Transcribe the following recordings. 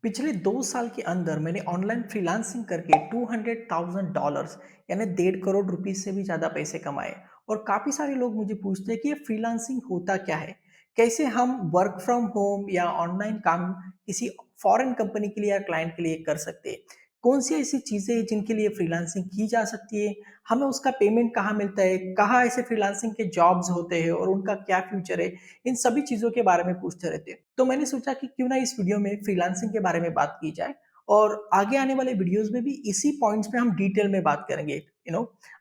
पिछले 2 साल के अंदर मैंने ऑनलाइन फ्रीलांसिंग करके $200,000 यानी 1.5 करोड़ से भी ज़्यादा पैसे कमाए। और काफ़ी सारे लोग मुझे पूछते हैं कि ये फ्रीलांसिंग होता क्या है? कैसे हम वर्क फ्रॉम होम या ऑनलाइन काम किसी फॉरेन कंपनी के लिए या क्लाइंट के लिए कर सकते हैं? कौन-सी ऐसी चीज़ें हैं जिनके लिए फ्रीलांसिंग की जा सकती है? हमें उसका पेमेंट कहाँ मिलता है? कहाँ ऐसे फ्रीलांसिंग के जॉब्स होते हैं और उनका क्या फ्यूचर है? इन सभी चीज़ों के बारे में पूछते रहते हैं। तो मैंने सोचा कि क्यों ना इस वीडियो में फ्रीलांसिंग के बारे में बात की जाए और आगे आने वाले वीडियोस में भी इसी पॉइंट्स पे हम डिटेल में बात करेंगे।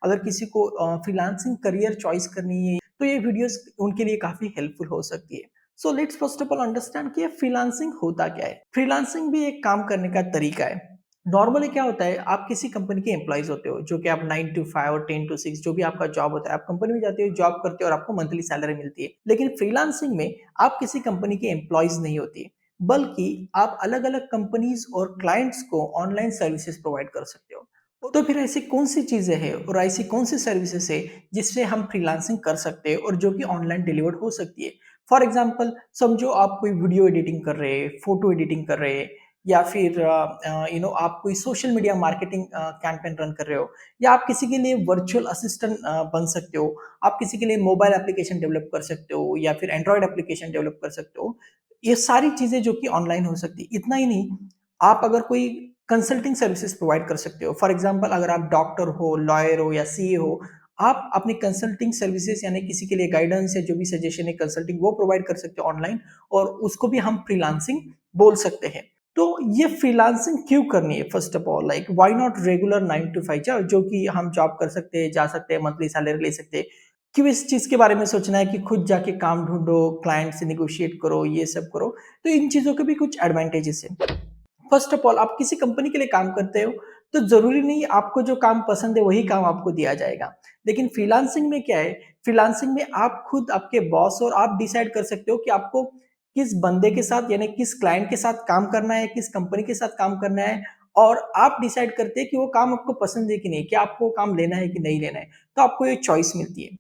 अगर किसी को फ्रीलांसिंग करियर चॉइस करनी है तो ये वीडियोस उनके लिए काफ़ी हेल्पफुल हो सकती है। So let's first of all understand कि ये फ्रीलांसिंग होता क्या है। फ्रीलांसिंग भी एक काम करने का तरीका है। नॉर्मली क्या होता है, आप किसी कंपनी के एम्प्लॉइज होते हो जो कि आप 9 टू 5 और 10 टू 6 जो भी आपका जॉब होता है, आप कंपनी में जाते हो, जॉब करते हो और आपको मंथली सैलरी मिलती है। लेकिन फ्रीलांसिंग में आप किसी कंपनी के एम्प्लॉइज नहीं होती, बल्कि आप अलग अलग कंपनीज और क्लाइंट्स को ऑनलाइन सर्विसेज प्रोवाइड कर सकते हो। तो फिर ऐसी कौन सी चीजें हैं और ऐसी कौन सी सर्विसेज है जिससे हम फ्रीलांसिंग कर सकते हैं और जो कि ऑनलाइन डिलीवर्ड हो सकती है। फॉर एग्जाम्पल समझो आप कोई वीडियो एडिटिंग कर रहे हैं, फोटो एडिटिंग कर रहे हैं, या फिर आप कोई social media marketing campaign run कर रहे हो, या आप किसी के लिए वर्चुअल असिस्टेंट बन सकते हो। आप किसी के लिए मोबाइल एप्लीकेशन डेवलप कर सकते हो या फिर एंड्रॉयड एप्लीकेशन डेवलप कर सकते हो। ये सारी चीजें जो कि ऑनलाइन हो सकती है। इतना ही नहीं, आप अगर कोई कंसल्टिंग सर्विसेज प्रोवाइड कर सकते हो। फॉर एग्जांपल अगर आप डॉक्टर हो, लॉयर हो या सीए हो, आप अपनी कंसल्टिंग सर्विसेज यानी किसी के लिए गाइडेंस या जो भी सजेशन है कंसल्टिंग वो प्रोवाइड कर सकते हो ऑनलाइन, और उसको भी हम फ्रीलांसिंग बोल सकते हैं। तो ये फ्रीलांसिंग क्यों करनी है? First of all why not regular 9 to 5 जो कि हम जॉब कर सकते हैं, जा सकते हैं, मंथली सैलरी ले सकते हैं। क्यों इस चीज़ के बारे में सोचना है कि खुद जाके काम ढूँढो, क्लाइंट से नेगोशिएट करो, ये सब करो। तो इन चीज़ों के भी कुछ एडवांटेजेस हैं। फर्स्ट ऑफ ऑल आप किसी कंपनी के लिए काम करते हो तो जरूरी नहीं आपको जो काम पसंद है वही काम आपको दिया जाएगा। लेकिन फ्रीलांसिंग में क्या है, फ्रीलांसिंग में आप खुद आपके बॉस और आप डिसाइड कर सकते हो कि आपको किस बंदे के साथ यानी किस क्लाइंट के साथ काम करना है, किस कंपनी के साथ काम करना है। और आप डिसाइड करते हैं कि वो काम आपको पसंद है कि नहीं, क्या आपको काम लेना है कि नहीं लेना है। तो आपको ये चॉइस मिलती है।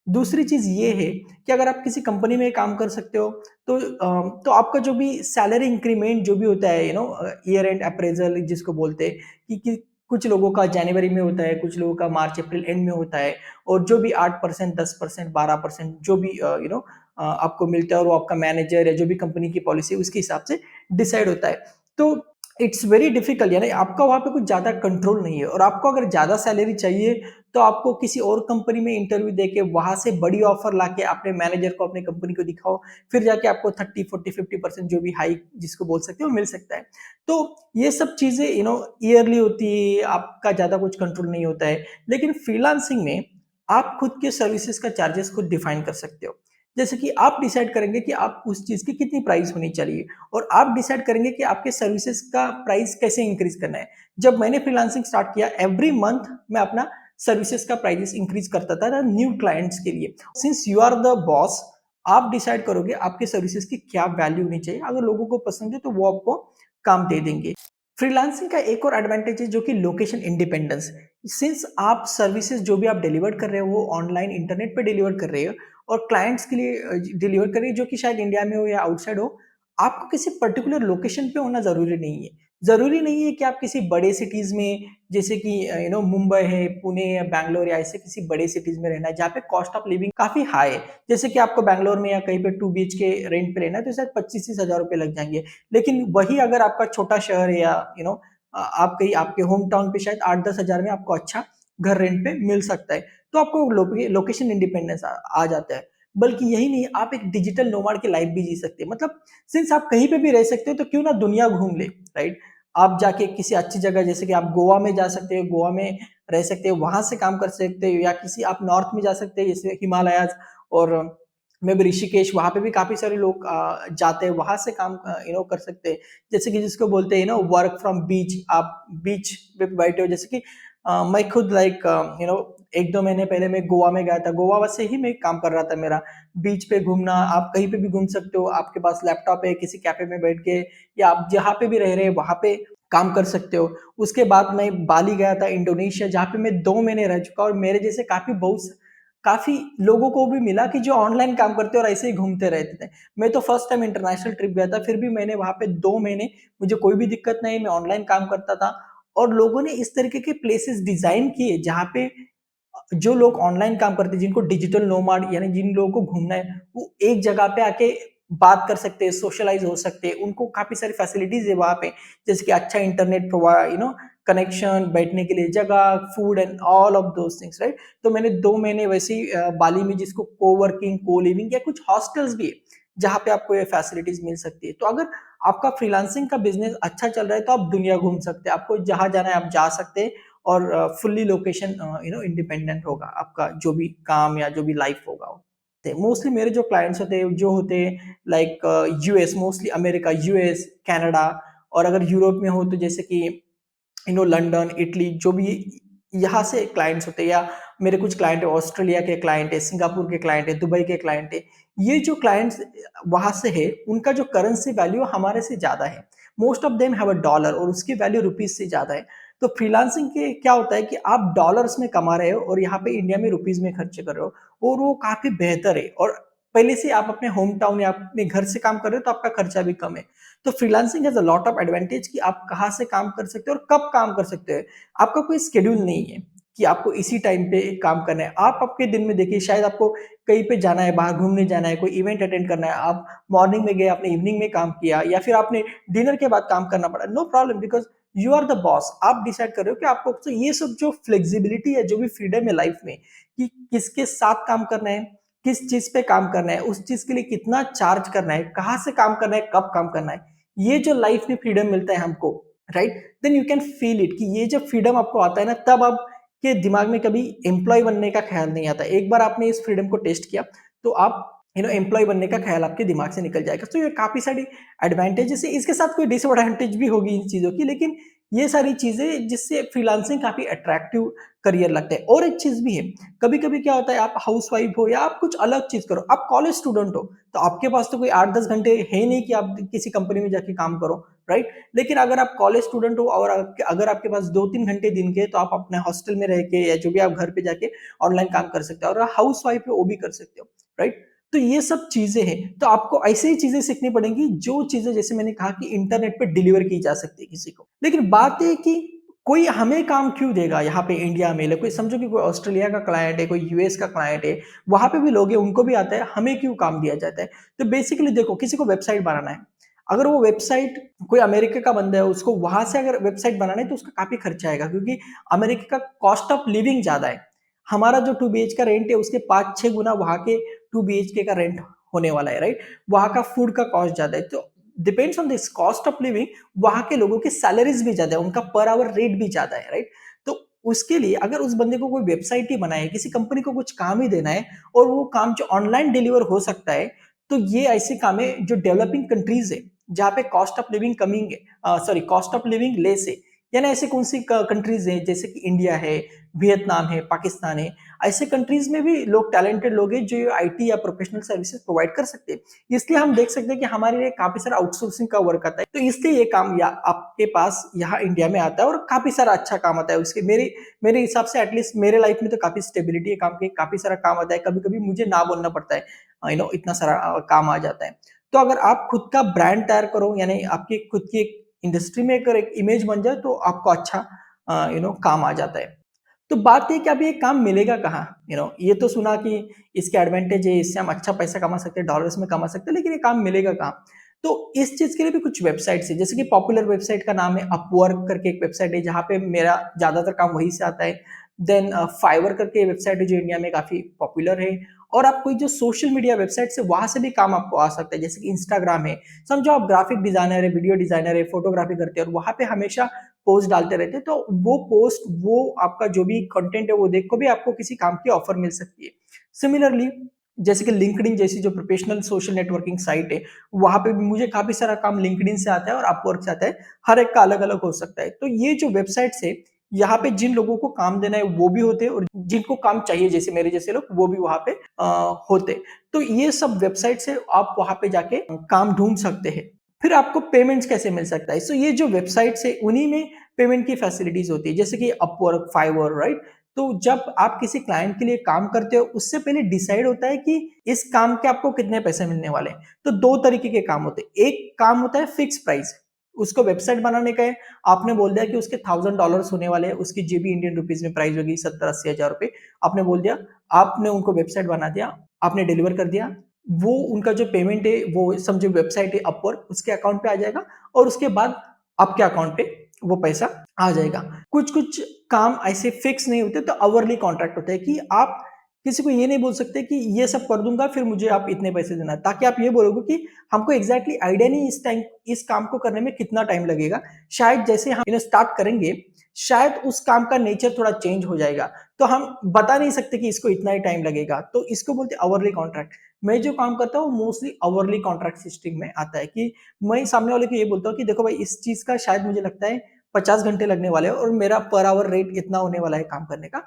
दूसरी चीज़ ये है कि अगर आप किसी कंपनी में काम कर सकते हो तो आपका जो भी सैलरी इंक्रीमेंट जो भी होता है, ईयर एंड अप्रेजल जिसको बोलते हैं, कि कुछ लोगों का जनवरी में होता है, कुछ लोगों का मार्च अप्रैल एंड में होता है। और जो भी 8%, 10%, 12% जो भी आपको मिलता है, और वो आपका मैनेजर या जो भी कंपनी की पॉलिसी उसके हिसाब से डिसाइड होता है। तो इट्स वेरी डिफिकल्ट, यानी आपका वहाँ पे कुछ ज़्यादा कंट्रोल नहीं है। और आपको अगर ज़्यादा सैलरी चाहिए तो आपको किसी और कंपनी में इंटरव्यू देके वहां से बड़ी ऑफर लाके अपने मैनेजर को, अपने कंपनी को दिखाओ, फिर जाके आपको 30, 40, 50% जो भी हाइक जिसको बोल सकते हो मिल सकता है। तो ये सब चीजें ईयरली होती है, आपका ज्यादा कुछ कंट्रोल नहीं होता है। लेकिन फ्रीलांसिंग में आप खुद के सर्विसेज का चार्जेस खुद डिफाइन कर सकते हो। जैसे कि आप डिसाइड करेंगे कि आप उस चीज की कितनी प्राइस होनी चाहिए, और आप डिसाइड करेंगे कि आपके सर्विसेज का प्राइस कैसे इंक्रीज करना है। जब मैंने फ्रीलांसिंग स्टार्ट किया, एवरी मंथ मैं अपना सर्विसेज का प्राइसेस इंक्रीज करता था न्यू क्लाइंट्स के लिए। Since you are the boss, आप डिसाइड करोगे आपके सर्विसेज की क्या वैल्यू होनी चाहिए। अगर लोगों को पसंद है तो वो आपको काम दे देंगे। फ्रीलांसिंग का एक और एडवांटेज है जो कि लोकेशन इंडिपेंडेंस। सिंस आप सर्विसेज जो भी आप डिलीवर कर रहे हो वो ऑनलाइन इंटरनेट पे डिलीवर कर रहे हो, और क्लाइंट्स के लिए डिलीवर कर रहे हो जो कि शायद इंडिया में हो या आउटसाइड हो, आपको किसी पर्टिकुलर लोकेशन पे होना जरूरी नहीं है। जरूरी नहीं है कि आप किसी बड़े सिटीज में, जैसे कि मुंबई है, पुणे या बैंगलोर या ऐसे किसी बड़े सिटीज में रहना है जहाँ पे कॉस्ट ऑफ लिविंग काफी हाई है। जैसे कि आपको बैंगलोर में या कहीं पे 2 BHK के रेंट पे रहना है तो शायद 25-30 हजार रुपए लग जाएंगे। लेकिन वही अगर आपका छोटा शहर है, या आप कहीं आपके होम टाउन पे शायद 8-10 हजार में आपको अच्छा घर रेंट पे मिल सकता है। तो आपको लोकेशन इंडिपेंडेंस आ जाता है। बल्कि यही नहीं, आप एक डिजिटल नोमाड की लाइफ भी जी सकते हैं। मतलब सिंस आप कहीं पे भी रह सकते हो तो क्यों ना दुनिया घूम ले, राइट। आप जाके किसी अच्छी जगह, जैसे कि आप गोवा में जा सकते हो, गोवा में रह सकते हो, वहां से काम कर सकते हो, या किसी आप नॉर्थ में जा सकते हैं जैसे हिमालयाज, और मैं भी ऋषिकेश, वहां पे भी काफी सारे लोग जाते हैं, वहां से काम कर सकते हैं। जैसे कि जिसको बोलते हैं वर्क फ्रॉम बीच, आप बीच पे बैठे हो। जैसे कि मैं खुद एक दो महीने पहले मैं गोवा में गया था, गोवा से ही मैं काम कर रहा था मेरा। बीच पे घूमना, आप कहीं पे भी घूम सकते हो, आपके पास लैपटॉप है, किसी कैफे में बैठ के, या आप जहाँ पे भी रह रहे हैं वहां पे काम कर सकते हो। उसके बाद मैं बाली गया था, इंडोनेशिया, जहाँ पे मैं 2 महीने रह चुका, और मेरे जैसे काफी बहुत काफ़ी लोगों को भी मिला कि जो ऑनलाइन काम करते और ऐसे ही घूमते रहते थे। मैं तो फर्स्ट टाइम इंटरनेशनल ट्रिप गया था, फिर भी मैंने वहाँ पे 2 महीने मुझे कोई भी दिक्कत नहीं, मैं ऑनलाइन काम करता था और लोगों ने इस तरीके के प्लेसेस डिज़ाइन किए जहाँ पे जो लोग ऑनलाइन काम करते हैं, जिनको डिजिटल नोमाड यानी जिन लोगों को घूमना है, वो एक जगह पे आके बात कर सकते हैं, सोशलाइज़ हो सकते हैं, उनको काफ़ी सारी फैसिलिटीज़ है वहाँ पे, जैसे कि अच्छा इंटरनेट कनेक्शन, बैठने के लिए जगह, food and all of those things, right? तो मैंने 2 महीने वैसे ही बाली में जिसको कोवर्किंग, को-लिविंग या कुछ हॉस्टल्स भी है, जहाँ पे आपको ये फैसिलिटीज़ मिल सकती है। तो अगर आपका फ्रीलांसिंग का बिज़नेस अच्छा चल रहा है, तो आप दुनिया घूम सकते हैं, आपको जहाँ जाना है आप जा सकते हैं और फुल्ली लोकेशन इंडिपेंडेंट होगा आपका जो भी काम या जो भी लाइफ होगा वो। मोस्टली मेरे जो क्लाइंट्स होते हैं जो होते हैं like US, mostly America, US, Canada और अगर यूरोप में हो तो जैसे कि लंदन, इटली जो भी यहाँ से क्लाइंट्स होते हैं या मेरे कुछ क्लाइंट है ऑस्ट्रेलिया के क्लाइंट है, सिंगापुर के क्लाइंट है, दुबई के क्लाइंट है। ये जो क्लाइंट्स वहाँ से है, उनका जो करेंसी वैल्यू हमारे से ज़्यादा है। Most of them have a dollar और उसकी वैल्यू रुपीज़ से ज़्यादा है। तो फ्रीलांसिंग के क्या होता है कि आप डॉलर्स में कमा रहे हो और यहाँ पे इंडिया में रुपीज़ में खर्च कर रहे हो और वो काफ़ी बेहतर है और पहले से आप अपने होम टाउन या अपने घर से काम कर रहे हो तो आपका खर्चा भी कम है। तो freelancing has a lot of advantage कि आप कहाँ से काम कर सकते हो और कब काम कर सकते हो। आपका कोई शेड्यूल नहीं है कि आपको इसी टाइम पे काम करना है। आप आपके दिन में देखिए शायद आपको कहीं पे जाना है, बाहर घूमने जाना है, कोई इवेंट अटेंड करना है, आप मॉर्निंग में गए, आपने इवनिंग में काम किया या फिर आपने डिनर के बाद काम करना पड़ा। No problem because you are the boss. आप डिसाइड कर रहे हो कि आपको तो ये सब जो फ्लेक्सिबिलिटी है, जो भी फ्रीडम है लाइफ में कि किसके साथ काम करना है, किस चीज़ पे काम करना है, उस चीज़ के लिए कितना चार्ज करना है, कहाँ से काम करना है, कब काम करना है। ये जो लाइफ में फ्रीडम मिलता है हमको, right? Then you can feel it कि ये जब फ्रीडम आपको आता है ना, तब आपके दिमाग में कभी एम्प्लॉय बनने का ख्याल नहीं आता। एक बार आपने इस फ्रीडम को टेस्ट किया, तो आप एम्प्लॉय बनने का ख्याल आपके दिमाग से निकल जाएगा। तो ये काफ़ी सारी एडवांटेजेस है, इसके साथ कोई डिसएडवांटेज भी होगी इन चीज़ों की, लेकिन ये सारी चीज़ें जिससे फ्रीलांसिंग काफ़ी अट्रैक्टिव करियर लगता है। और एक चीज़ भी है, कभी-कभी क्या होता है आप हाउसवाइफ हो या आप कुछ अलग चीज़ करो, आप कॉलेज स्टूडेंट हो, तो आपके पास तो कोई 8-10 घंटे है नहीं कि आप किसी कंपनी में जाके काम करो, राइट? लेकिन अगर आप कॉलेज स्टूडेंट हो और अगर आपके पास 2-3 घंटे दिन के, तो आप अपने हॉस्टल में रह के या जो भी आप घर पे जाके ऑनलाइन काम कर सकते हो और हाउसवाइफ है वो भी कर सकते हो, राइट? तो ये सब चीज़ें हैं, तो आपको ऐसे ही चीज़ें सीखनी पड़ेंगी जो चीज़ें जैसे मैंने कहा कि इंटरनेट पे डिलीवर की जा सकती है किसी को। लेकिन बात ये है कि कोई हमें काम क्यों देगा यहाँ पे इंडिया में? कोई समझो कि कोई ऑस्ट्रेलिया का क्लाइंट है, कोई यूएस का क्लाइंट है, वहाँ पे भी लोग हैं, उनको भी आता है, हमें क्यों काम दिया जाता है? तो बेसिकली देखो, किसी को वेबसाइट बनाना है, अगर वो वेबसाइट कोई अमेरिका का बंदा है, उसको वहाँ से अगर वेबसाइट बनाना है, तो उसका काफ़ी खर्चा आएगा क्योंकि अमेरिका का कॉस्ट ऑफ लिविंग ज़्यादा है। हमारा जो 2 बीएच का रेंट है, उसके 5-6 गुना वहाँ के 2 बीएचके का रेंट होने वाला है, राइट? वहाँ का फूड का कॉस्ट ज़्यादा है, तो depends on this cost of living, वहाँ के लोगों की सैलरीज भी ज़्यादा है, उनका पर आवर रेट भी ज़्यादा है, राइट? तो उसके लिए अगर उस बंदे को कोई वेबसाइट ही बनाए, किसी कंपनी को कुछ काम ही देना है और वो काम जो ऑनलाइन डिलीवर हो सकता है, तो ये ऐसे काम है जो डेवलपिंग कंट्रीज है, जहाँ पे cost of living cost of living less है। यानी ऐसे कौन सी कंट्रीज हैं जैसे कि इंडिया है, वियतनाम है, पाकिस्तान है, ऐसे कंट्रीज में भी लोग टैलेंटेड लोग हैं जो आईटी या प्रोफेशनल सर्विसेज प्रोवाइड कर सकते हैं। इसलिए हम देख सकते हैं कि हमारे लिए काफ़ी सारा आउटसोर्सिंग का वर्क आता है। तो इसलिए ये काम या आपके पास यहाँ इंडिया में आता है और काफ़ी सारा अच्छा काम आता है। उसके मेरे मेरे हिसाब से एटलीस्ट मेरे लाइफ में तो काफ़ी स्टेबिलिटी है काम की, काफ़ी सारा काम आता है। कभी-कभी मुझे ना बोलना पड़ता है। इतना सारा काम आ जाता है। तो अगर आप खुद का ब्रांड तैयार करो यानी आपकी खुद की एक इंडस्ट्री में अगर एक इमेज बन जाए तो आपको अच्छा काम आ जाता है। तो बात ये कि अब ये काम मिलेगा कहाँ? ये तो सुना कि इसके एडवांटेज है, इससे हम अच्छा पैसा कमा सकते हैं, डॉलर्स में कमा सकते हैं, लेकिन ये काम मिलेगा कहाँ? तो इस चीज़ के लिए भी कुछ वेबसाइट्स हैं, जैसे कि पॉपुलर वेबसाइट का नाम है अपवर्क करके एक वेबसाइट है, जहाँ पे मेरा ज़्यादातर काम वहीं से आता है। देन फाइवर करके वेबसाइट है जो इंडिया में काफ़ी पॉपुलर है और आप कोई जो सोशल मीडिया वेबसाइट्स है, वहाँ से भी काम आपको आ सकता है, जैसे कि इंस्टाग्राम है। समझो आप ग्राफिक डिज़ाइनर है, वीडियो डिज़ाइनर है, फोटोग्राफी करते हैं और वहाँ पे हमेशा पोस्ट डालते रहते हैं, तो वो पोस्ट, वो आपका जो भी कंटेंट है, वो देख को भी आपको किसी काम की ऑफर मिल सकती है। सिमिलरली जैसे कि लिंक्डइन जैसी जो प्रोफेशनल सोशल नेटवर्किंग साइट है, वहाँ पे भी मुझे काफ़ी सारा काम लिंक्डइन से आता है और अपवर्क से आता है, हर एक का अलग-अलग हो सकता है। तो ये जो वेबसाइट्स है, यहाँ पे जिन लोगों को काम देना है वो भी होते हैं और जिनको काम चाहिए जैसे मेरे जैसे लोग, वो भी वहाँ पे होते हैं। तो ये सब वेबसाइट से आप वहाँ पे जाके काम ढूँढ सकते हैं। फिर आपको पेमेंट्स कैसे मिल सकता है? सो ये जो वेबसाइट्स है उन्हीं में पेमेंट की फैसिलिटीज़ होती है, जैसे कि अपवर्क, फाइवर, राइट? तो जब आप किसी क्लाइंट के लिए काम करते हो, उससे पहले डिसाइड होता है कि इस काम के आपको कितने पैसे मिलने वाले हैं। तो 2 तरीके के काम होते हैं। एक काम होता है फिक्स प्राइस, उसको वेबसाइट बनाने का है, आपने बोल दिया कि उसके $1000 होने वाले हैं, उसकी जो भी इंडियन रुपीज़ में प्राइस होगी 70-80 हज़ार रुपए, आपने बोल दिया, आपने उनको वेबसाइट बना दिया, आपने डिलीवर कर दिया, वो उनका जो पेमेंट है, वो समझो वेबसाइट है अपवर्क, उसके अकाउंट पे आ जाएगा और उसके बाद आपके अकाउंट पे वो पैसा आ जाएगा। कुछ-कुछ काम ऐसे फिक्स नहीं होते, तो आवरली कॉन्ट्रैक्ट होता है कि आप किसी को ये नहीं बोल सकते कि ये सब कर दूँगा, फिर मुझे आप इतने पैसे देना। ताकि आप ये बोलोगे कि हमको एग्ज़ैक्टली आइडिया नहीं इस काम को करने में कितना टाइम लगेगा। शायद जैसे हम स्टार्ट करेंगे, शायद उस काम का नेचर थोड़ा चेंज हो जाएगा। तो हम बता नहीं सकते कि इसको इतना ही टाइम लगेगा। तो इसको बोलते हैं आवरली कॉन्ट्रैक्ट। मैं जो काम करता हूँ मोस्टली आवरली कॉन्ट्रैक्ट सिस्टम में आता है कि मैं सामने वाले को ये बोलता हूँ कि देखो भाई, इस चीज़ का शायद मुझे लगता है 50 घंटे लगने वाले हैं और मेरा पर आवर रेट इतना होने वाला है काम करने का।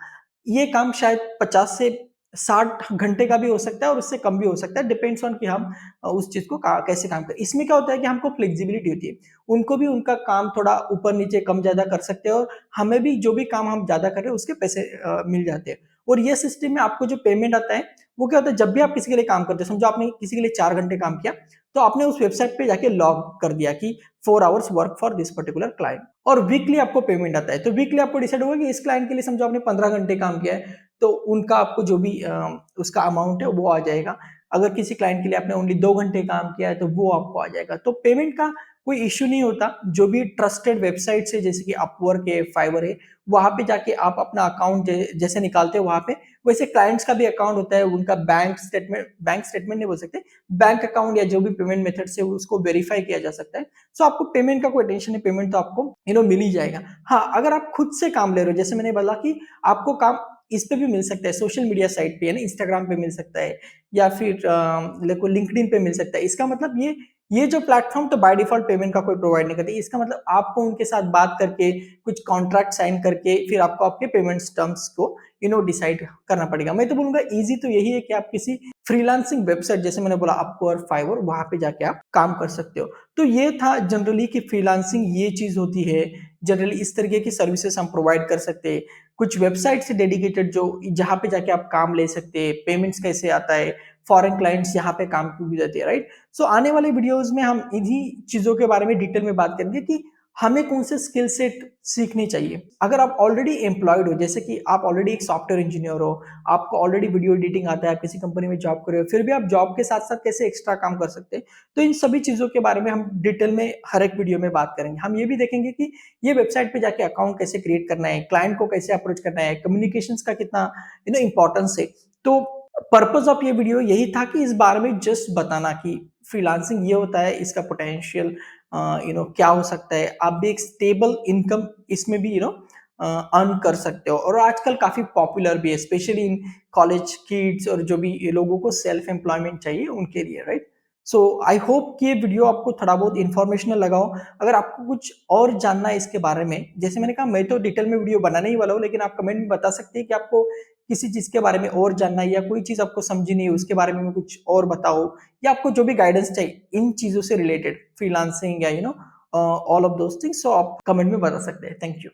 ये काम शायद 50 से 60 घंटे का भी हो सकता है और उससे कम भी हो सकता है, डिपेंड्स ऑन कि हम उस चीज़ को कैसे काम करें। इसमें क्या होता है कि हमको फ्लेक्सिबिलिटी होती है। उनको भी उनका काम थोड़ा ऊपर-नीचे, कम-ज़्यादा कर सकते हैं और हमें भी जो भी काम हम ज़्यादा कर रहे हैं उसके पैसे मिल जाते हैं। और ये सिस्टम में आपको जो पेमेंट आता है, वो क्या होता है, जब भी आप किसी के लिए काम करते हैं, समझो आपने किसी के लिए 4 घंटे काम किया, तो आपने उस वेबसाइट पे जाके लॉग कर दिया कि 4 hours work for this particular client और वीकली आपको पेमेंट आता है। तो वीकली आपको डिसाइड होगा कि इस क्लाइंट के लिए समझो आपने 15 घंटे काम किया है, तो उनका आपको जो भी उसका अमाउंट है वो आ जाएगा। अगर किसी क्लाइंट के लिए आपने ओनली 2 घंटे काम किया है, तो वो आपको आ जाएगा। तो पेमेंट का कोई इश्यू नहीं होता। जो भी ट्रस्टेड वेबसाइट्स है, जैसे कि अपवर्क है, फाइवर है, वहाँ पे जाके आप अपना अकाउंट जैसे निकालते हो वहाँ पे, वैसे क्लाइंट्स का भी अकाउंट होता है, उनका बैंक स्टेटमेंट नहीं बोल सकते, बैंक अकाउंट या जो भी पेमेंट मेथड से उसको वेरीफाई किया जा सकता है। सो आपको पेमेंट का कोई टेंशन नहीं, पेमेंट तो आपको मिल ही जाएगा। हाँ, अगर आप खुद से काम ले रहे हो, जैसे मैंने बोला कि आपको काम इस पे भी मिल सकता है, सोशल मीडिया साइट पे, है ना, इंस्टाग्राम पे मिल सकता है या फिर देखो लिंक्डइन पे मिल सकता है। इसका मतलब ये जो प्लेटफॉर्म तो बाय डिफॉल्ट पेमेंट का कोई प्रोवाइड नहीं करती। इसका मतलब आपको उनके साथ बात करके, कुछ कॉन्ट्रैक्ट साइन करके, फिर आपको आपके पेमेंट टर्म्स को डिसाइड करना पड़ेगा। मैं तो बोलूंगा इजी तो यही है कि आप किसी फ्रीलांसिंग वेबसाइट, जैसे मैंने बोला अपवर्क, फाइवर, वहां पे जाके आप काम कर सकते हो। तो ये था जनरली कि फ्रीलांसिंग ये चीज होती है। जनरली इस तरीके की सर्विसेज हम प्रोवाइड कर सकते हैं। कुछ वेबसाइट से डेडिकेटेड जो जहाँ पे जाके आप काम ले सकते हैं, पेमेंट्स कैसे आता है, फॉरेन क्लाइंट्स यहाँ पे काम क्यों जाते हैं, राइट। सो आने वाले वीडियोस में हम इन्हीं चीजों के बारे में डिटेल में बात करेंगे कि हमें कौन से स्किल सेट सीखनी चाहिए। अगर आप ऑलरेडी एम्प्लॉयड हो, जैसे कि आप ऑलरेडी एक सॉफ्टवेयर इंजीनियर हो, आपको ऑलरेडी वीडियो एडिटिंग आता है, आप किसी कंपनी में जॉब कर रहे हो, फिर भी आप जॉब के साथ साथ कैसे एक्स्ट्रा काम कर सकते हैं, तो इन सभी चीजों के बारे में हम डिटेल में हर एक वीडियो में बात करेंगे। हम ये भी देखेंगे कि ये वेबसाइट पे जाके अकाउंट कैसे क्रिएट करना है, क्लाइंट को कैसे अप्रोच करना है, कम्युनिकेशंस का कितना इंपॉर्टेंस है। तो पर्पस ऑफ ये वीडियो यही था कि इस बारे में जस्ट बताना कि फ्रीलांसिंग ये होता है, इसका पोटेंशियल क्या हो सकता है, आप भी एक स्टेबल इनकम इसमें भी अर्न कर सकते हो और आजकल काफी पॉपुलर भी है, स्पेशली इन कॉलेज किड्स और जो भी ये लोगों को सेल्फ एम्प्लॉयमेंट चाहिए उनके लिए, राइट। सो आई होप कि ये वीडियो आपको थोड़ा बहुत इन्फॉर्मेशनल लगा हो। अगर आपको कुछ और जानना है इसके बारे में, जैसे मैंने कहा, मैं तो डिटेल में वीडियो बनाने ही वाला हूँ, लेकिन आप कमेंट में बता सकते हैं कि आपको किसी चीज के बारे में और जानना है या कोई चीज आपको समझी नहीं है उसके बारे में कुछ और बताओ, या आपको जो भी गाइडेंस चाहिए इन चीजों से रिलेटेड, फ्रीलांसिंग या ऑल ऑफ दोस थिंग्स, सो आप कमेंट में बता सकते हैं। Thank you.